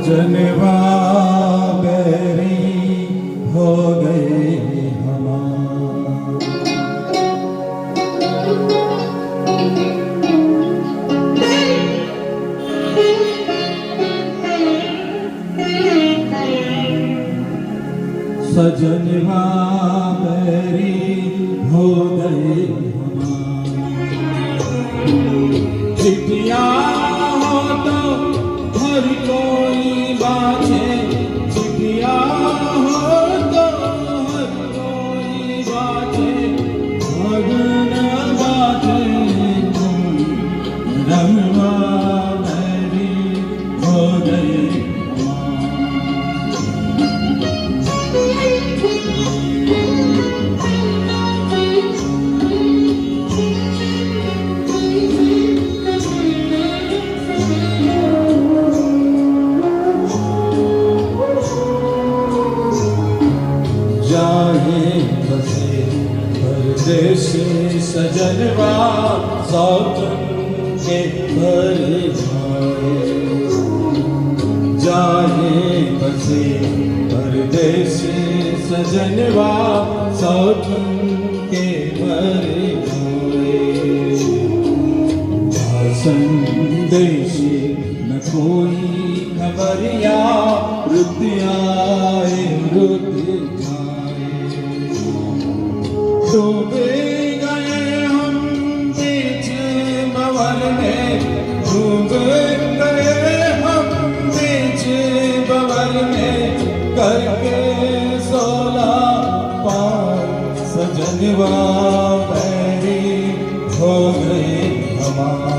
सजनवा बैरी हो गए हमारे। सजनवा बैरी हो गए हमारे। चिट्ठियां हो तो हर कोई बाजे, चिट्ठियां हो तो हर कोई बाजे, मगन बाजे कोई रंगवा बैरी हो गए जाए बसे परदेश सजनवा सौतन के घर जाए। जाए बसे परदेश सजनवा सौतन के घर जाए। संदेशी न कोई खबरिया, रुत आए रुत डूबे गए हम बीच बवल में, डूब गए हम बीच बवल में, करके 16 पार सजनवा बैरी हो गए हमारे।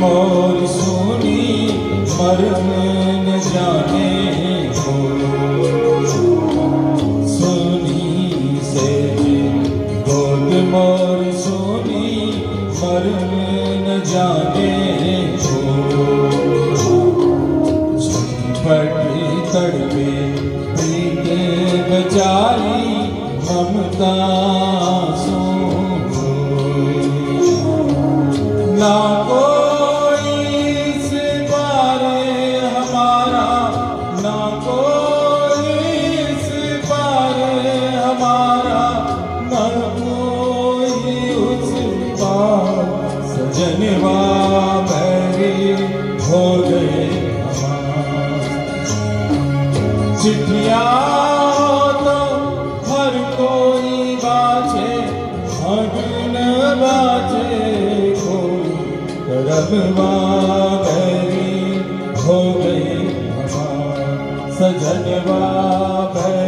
मोर सोनी मरम न जाने को, सोनी से गोद मोर सोनी मरम न जाने को। झटपटी तड़पे प्रीत बेचारी ममता सो ना को सजनवा बैरी हो गए हमारे। चिट्ठियां तो हर कोई बाजे, मगन बाजे कोई रंगवा बैरी हो गए हमारे। सजनवा बैरी